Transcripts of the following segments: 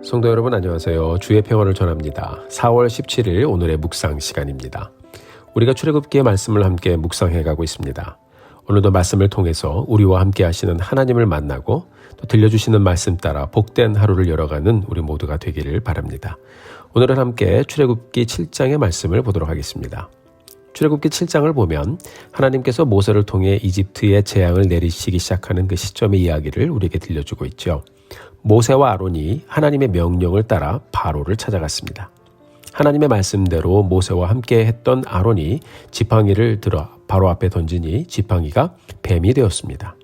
성도 여러분 안녕하세요. 주의 평안을 전합니다. 4월 17일 오늘의 묵상 시간입니다. 우리가 출애굽기의 말씀을 함께 묵상해가고 있습니다. 오늘도 말씀을 통해서 우리와 함께 하시는 하나님을 만나고 또 들려주시는 말씀 따라 복된 하루를 열어가는 우리 모두가 되기를 바랍니다. 오늘은 함께 출애굽기 7장의 말씀을 보도록 하겠습니다. 출애굽기 7장을 보면 하나님께서 모세를 통해 이집트에 재앙을 내리시기 시작하는 그 시점의 이야기를 우리에게 들려주고 있죠. 모세와 아론이 하나님의 명령을 따라 바로를 찾아갔습니다. 하나님의 말씀대로 모세와 함께 했던 아론이 지팡이를 들어 바로 앞에 던지니 지팡이가 뱀이 되었습니다.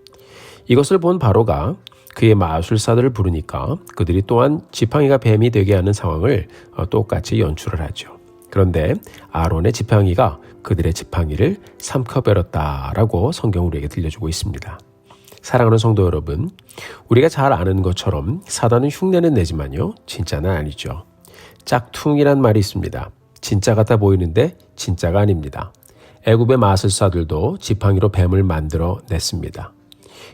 이것을 본 바로가 그의 마술사들을 부르니까 그들이 또한 지팡이가 뱀이 되게 하는 상황을 똑같이 연출을 하죠. 그런데 아론의 지팡이가 그들의 지팡이를 삼켜버렸다라고 성경은 우리에게 들려주고 있습니다. 사랑하는 성도 여러분, 우리가 잘 아는 것처럼 사단은 흉내는 내지만요, 진짜는 아니죠. 짝퉁이란 말이 있습니다. 진짜 같아 보이는데 진짜가 아닙니다. 애굽의 마술사들도 지팡이로 뱀을 만들어 냈습니다.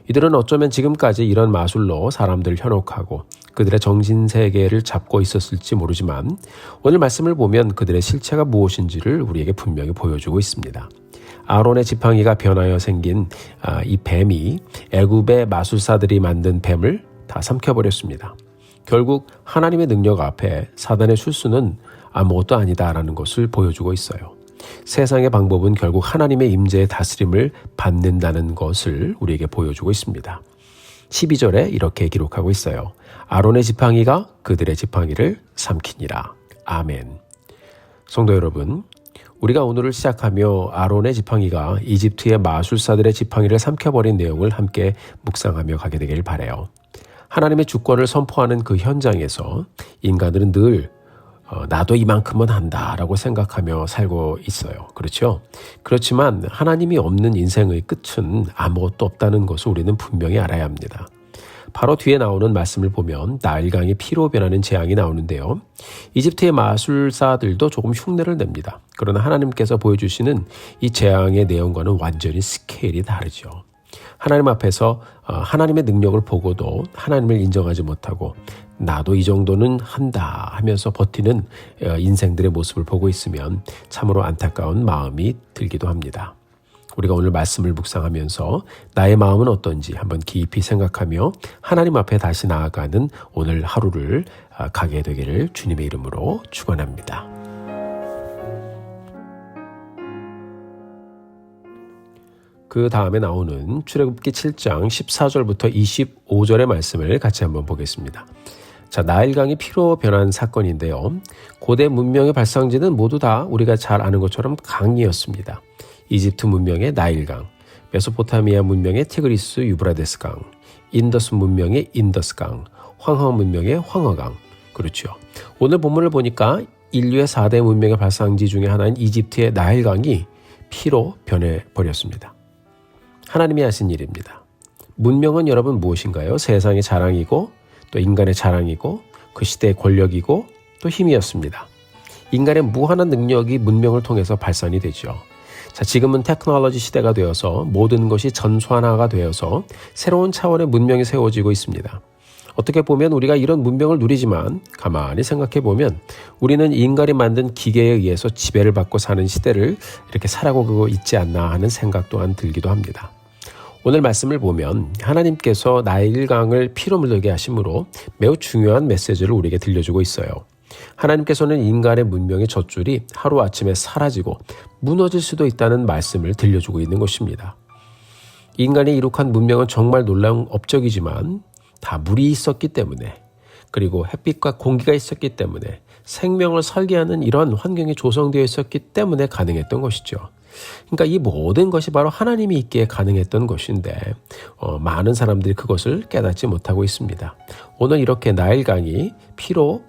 이들은 어쩌면 지금까지 이런 마술로 사람들을 현혹하고 그들의 정신세계를 잡고 있었을지 모르지만 오늘 말씀을 보면 그들의 실체가 무엇인지를 우리에게 분명히 보여주고 있습니다. 아론의 지팡이가 변하여 생긴 이 뱀이 애굽의 마술사들이 만든 뱀을 다 삼켜버렸습니다. 결국 하나님의 능력 앞에 사단의 술수는 아무것도 아니다라는 것을 보여주고 있어요. 세상의 방법은 결국 하나님의 임재의 다스림을 받는다는 것을 우리에게 보여주고 있습니다. 12절에 이렇게 기록하고 있어요. 아론의 지팡이가 그들의 지팡이를 삼키니라. 아멘. 성도 여러분, 우리가 오늘을 시작하며 아론의 지팡이가 이집트의 마술사들의 지팡이를 삼켜버린 내용을 함께 묵상하며 가게 되길 바라요. 하나님의 주권을 선포하는 그 현장에서 인간들은 늘 나도 이만큼은 한다라고 생각하며 살고 있어요. 그렇죠? 그렇지만 하나님이 없는 인생의 끝은 아무것도 없다는 것을 우리는 분명히 알아야 합니다. 바로 뒤에 나오는 말씀을 보면 나일강이 피로 변하는 재앙이 나오는데요. 이집트의 마술사들도 조금 흉내를 냅니다. 그러나 하나님께서 보여주시는 이 재앙의 내용과는 완전히 스케일이 다르죠. 하나님 앞에서 하나님의 능력을 보고도 하나님을 인정하지 못하고 나도 이 정도는 한다 하면서 버티는 인생들의 모습을 보고 있으면 참으로 안타까운 마음이 들기도 합니다. 우리가 오늘 말씀을 묵상하면서 나의 마음은 어떤지 한번 깊이 생각하며 하나님 앞에 다시 나아가는 오늘 하루를 가게 되기를 주님의 이름으로 축원합니다. 그 다음에 나오는 출애굽기 7장 14절부터 25절의 말씀을 같이 한번 보겠습니다. 자, 나일강이 피로 변한 사건인데요. 고대 문명의 발상지는 모두 다 우리가 잘 아는 것처럼 강이었습니다. 이집트 문명의 나일강, 메소포타미아 문명의 티그리스 유브라데스강, 인더스 문명의 인더스강, 황허 문명의 황허강. 그렇죠. 오늘 본문을 보니까 인류의 4대 문명의 발상지 중에 하나인 이집트의 나일강이 피로 변해버렸습니다. 하나님이 하신 일입니다. 문명은 여러분 무엇인가요? 세상의 자랑이고 또 인간의 자랑이고 그 시대의 권력이고 또 힘이었습니다. 인간의 무한한 능력이 문명을 통해서 발산이 되죠. 자, 지금은 테크놀로지 시대가 되어서 모든 것이 전환화가 되어서 새로운 차원의 문명이 세워지고 있습니다. 어떻게 보면 우리가 이런 문명을 누리지만 가만히 생각해 보면 우리는 인간이 만든 기계에 의해서 지배를 받고 사는 시대를 이렇게 살아가고 있지 않나 하는 생각 또한 들기도 합니다. 오늘 말씀을 보면 하나님께서 나일강을 피로 물들게 하심으로 매우 중요한 메시지를 우리에게 들려주고 있어요. 하나님께서는 인간의 문명의 젖줄이 하루아침에 사라지고 무너질 수도 있다는 말씀을 들려주고 있는 것입니다. 인간이 이룩한 문명은 정말 놀라운 업적이지만 다 물이 있었기 때문에 그리고 햇빛과 공기가 있었기 때문에 생명을 설계하는 이런 환경이 조성되어 있었기 때문에 가능했던 것이죠. 그러니까 이 모든 것이 바로 하나님이 있기에 가능했던 것인데 많은 사람들이 그것을 깨닫지 못하고 있습니다. 오늘 이렇게 나일강이 피로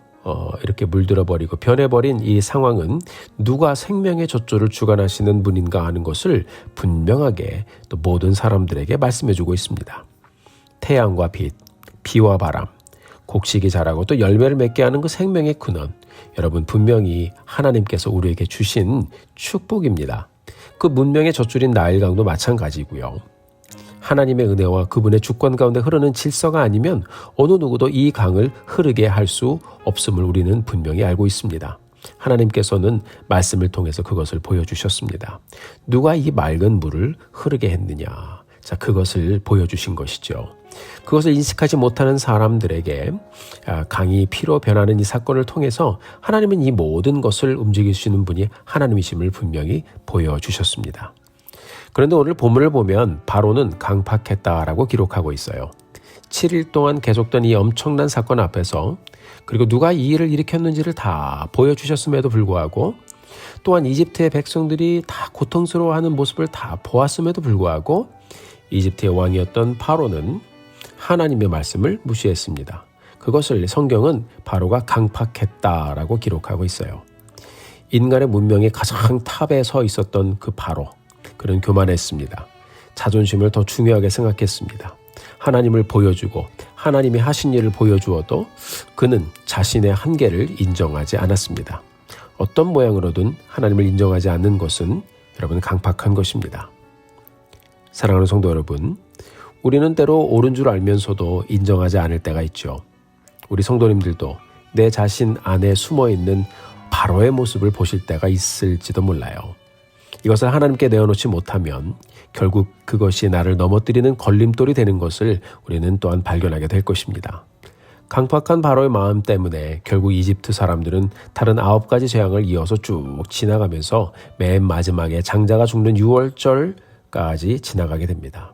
이렇게 물들어버리고 변해버린 이 상황은 누가 생명의 젖줄을 주관하시는 분인가 하는 것을 분명하게 또 모든 사람들에게 말씀해주고 있습니다. 태양과 빛, 비와 바람, 곡식이 자라고 또 열매를 맺게 하는 그 생명의 근원, 여러분 분명히 하나님께서 우리에게 주신 축복입니다. 그 문명의 젖줄인 나일강도 마찬가지고요. 하나님의 은혜와 그분의 주권 가운데 흐르는 질서가 아니면 어느 누구도 이 강을 흐르게 할 수 없음을 우리는 분명히 알고 있습니다. 하나님께서는 말씀을 통해서 그것을 보여주셨습니다. 누가 이 맑은 물을 흐르게 했느냐? 자, 그것을 보여주신 것이죠. 그것을 인식하지 못하는 사람들에게 강이 피로 변하는 이 사건을 통해서 하나님은 이 모든 것을 움직이시는 분이 하나님이심을 분명히 보여주셨습니다. 그런데 오늘 본문을 보면 바로는 강팍했다라고 기록하고 있어요. 7일 동안 계속된 이 엄청난 사건 앞에서 그리고 누가 이 일을 일으켰는지를 다 보여주셨음에도 불구하고 또한 이집트의 백성들이 다 고통스러워하는 모습을 다 보았음에도 불구하고 이집트의 왕이었던 바로는 하나님의 말씀을 무시했습니다. 그것을 성경은 바로가 강팍했다라고 기록하고 있어요. 인간의 문명의 가장 탑에 서 있었던 그 바로, 그는 교만했습니다. 자존심을 더 중요하게 생각했습니다. 하나님을 보여주고 하나님이 하신 일을 보여주어도 그는 자신의 한계를 인정하지 않았습니다. 어떤 모양으로든 하나님을 인정하지 않는 것은 여러분 강팍한 것입니다. 사랑하는 성도 여러분, 우리는 때로 옳은 줄 알면서도 인정하지 않을 때가 있죠. 우리 성도님들도 내 자신 안에 숨어있는 바로의 모습을 보실 때가 있을지도 몰라요. 이것을 하나님께 내어놓지 못하면 결국 그것이 나를 넘어뜨리는 걸림돌이 되는 것을 우리는 또한 발견하게 될 것입니다. 강팍한 바로의 마음 때문에 결국 이집트 사람들은 다른 9가지 재앙을 이어서 쭉 지나가면서 맨 마지막에 장자가 죽는 6월절까지 지나가게 됩니다.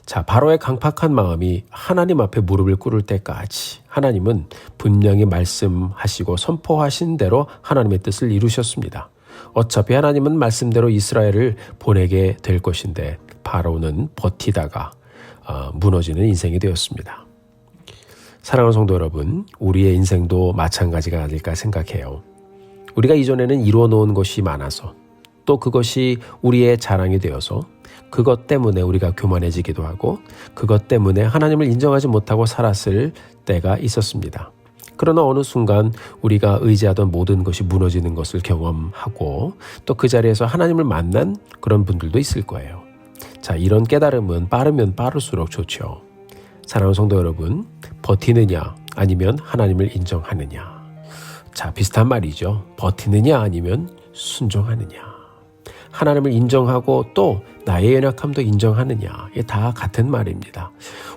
자, 바로의 강팍한 마음이 하나님 앞에 무릎을 꿇을 때까지 하나님은 분명히 말씀하시고 선포하신 대로 하나님의 뜻을 이루셨습니다. 어차피 하나님은 말씀대로 이스라엘을 보내게 될 것인데 바로는 버티다가 무너지는 인생이 되었습니다. 사랑하는 성도 여러분, 우리의 인생도 마찬가지가 아닐까 생각해요. 우리가 이전에는 이루어 놓은 것이 많아서 또 그것이 우리의 자랑이 되어서 그것 때문에 우리가 교만해지기도 하고 그것 때문에 하나님을 인정하지 못하고 살았을 때가 있었습니다. 그러나 어느 순간 우리가 의지하던 모든 것이 무너지는 것을 경험하고 또 그 자리에서 하나님을 만난 그런 분들도 있을 거예요. 자, 이런 깨달음은 빠르면 빠를수록 좋죠. 사랑하는 성도 여러분, 버티느냐 아니면 하나님을 인정하느냐. 자, 비슷한 말이죠. 버티느냐 아니면 순종하느냐. 하나님을 인정하고 또 나의 연약함도 인정하느냐. 이게 다 같은 말입니다.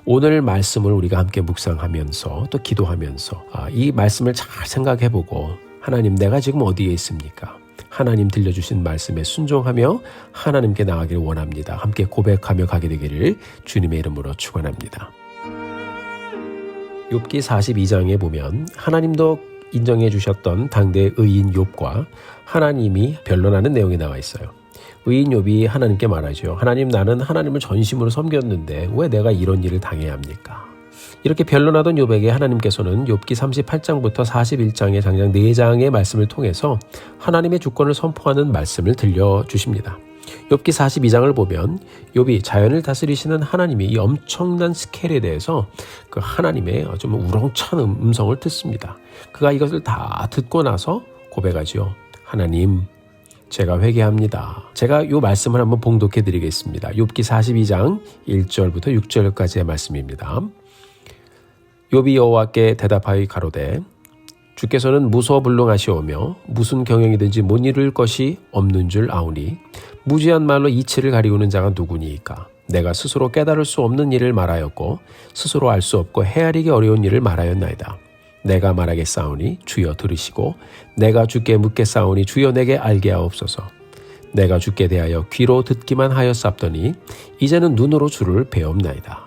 오늘 말씀을 우리가 함께 묵상하면서 또 기도하면서 이 말씀을 잘 생각해보고 하나님, 내가 지금 어디에 있습니까? 하나님 들려주신 말씀에 순종하며 하나님께 나가기를 원합니다. 함께 고백하며 가게 되기를 주님의 이름으로 축원합니다. 욥기 42장에 보면 하나님도 인정해 주셨던 당대의 의인 욥과 하나님이 변론하는 내용이 나와 있어요. 의인 욥이 하나님께 말하죠. 하나님, 나는 하나님을 전심으로 섬겼는데 왜 내가 이런 일을 당해야 합니까? 이렇게 변론하던 욥에게 하나님께서는 욥기 38장부터 41장의 장장 4장의 말씀을 통해서 하나님의 주권을 선포하는 말씀을 들려주십니다. 욥기 42장을 보면 욥이 자연을 다스리시는 하나님이 이 엄청난 스케일에 대해서 그 하나님의 좀 우렁찬 음성을 듣습니다. 그가 이것을 다 듣고 나서 고백하지요. 하나님, 제가 회개합니다. 제가 이 말씀을 한번 봉독해 드리겠습니다. 욥기 42장 1절부터 6절까지의 말씀입니다. 욥이 여호와께 대답하여 가로되 주께서는 무소불능하시오며 무슨 경영이든지 못 이룰 것이 없는 줄 아오니 무지한 말로 이치를 가리우는 자가 누구니이까? 내가 스스로 깨달을 수 없는 일을 말하였고 스스로 알 수 없고 헤아리기 어려운 일을 말하였나이다. 내가 말하겠사오니 주여 들으시고 내가 주께 묻겠사오니 주여 내게 알게 하옵소서. 내가 주께 대하여 귀로 듣기만 하였사옵더니 이제는 눈으로 주를 배옵나이다.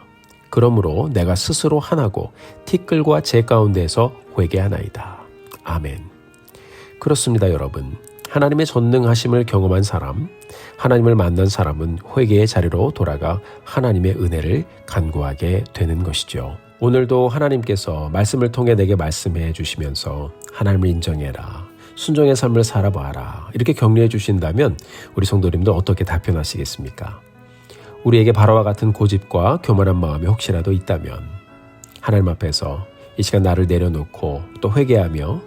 그러므로 내가 스스로 하나고 티끌과 재 가운데에서 회개하나이다. 아멘. 그렇습니다, 여러분. 하나님의 전능하심을 경험한 사람, 하나님을 만난 사람은 회개의 자리로 돌아가 하나님의 은혜를 간구하게 되는 것이죠. 오늘도 하나님께서 말씀을 통해 내게 말씀해 주시면서 하나님을 인정해라, 순종의 삶을 살아봐라 이렇게 격려해 주신다면 우리 성도님들 어떻게 답변하시겠습니까? 우리에게 바로와 같은 고집과 교만한 마음이 혹시라도 있다면 하나님 앞에서 이 시간 나를 내려놓고 또 회개하며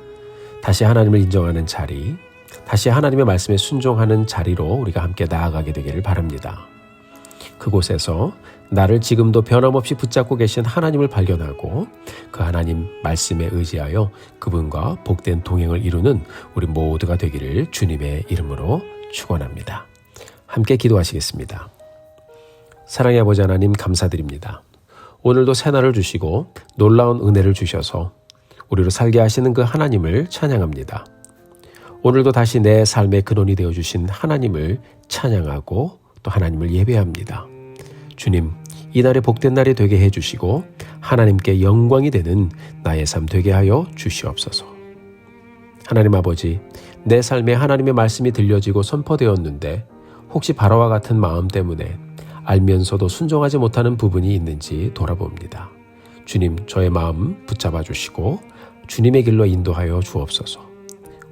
다시 하나님을 인정하는 자리, 다시 하나님의 말씀에 순종하는 자리로 우리가 함께 나아가게 되기를 바랍니다. 그곳에서 나를 지금도 변함없이 붙잡고 계신 하나님을 발견하고 그 하나님 말씀에 의지하여 그분과 복된 동행을 이루는 우리 모두가 되기를 주님의 이름으로 축원합니다. 함께 기도하시겠습니다. 사랑의 아버지 하나님 감사드립니다. 오늘도 새날을 주시고 놀라운 은혜를 주셔서 우리로 살게 하시는 그 하나님을 찬양합니다. 오늘도 다시 내 삶의 근원이 되어주신 하나님을 찬양하고 또 하나님을 예배합니다. 주님, 이날의 복된 날이 되게 해주시고 하나님께 영광이 되는 나의 삶 되게 하여 주시옵소서. 하나님 아버지, 내 삶에 하나님의 말씀이 들려지고 선포되었는데 혹시 바로와 같은 마음 때문에 알면서도 순종하지 못하는 부분이 있는지 돌아봅니다. 주님, 저의 마음 붙잡아 주시고 주님의 길로 인도하여 주옵소서.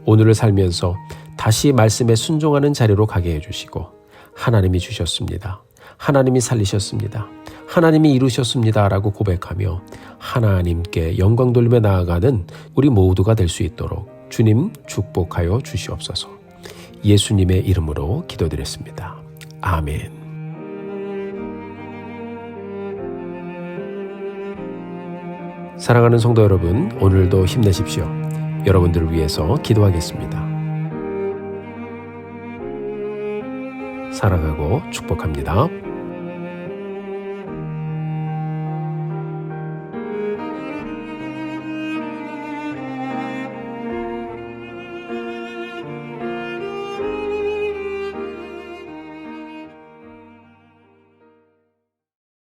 오늘을 살면서 다시 말씀에 순종하는 자리로 가게 해주시고 하나님이 주셨습니다. 하나님이 살리셨습니다. 하나님이 이루셨습니다. 라고 고백하며 하나님께 영광 돌리며 나아가는 우리 모두가 될 수 있도록 주님 축복하여 주시옵소서. 예수님의 이름으로 기도드렸습니다. 아멘. 사랑하는 성도 여러분, 오늘도 힘내십시오. 여러분들을 위해서 기도하겠습니다. 사랑하고 축복합니다.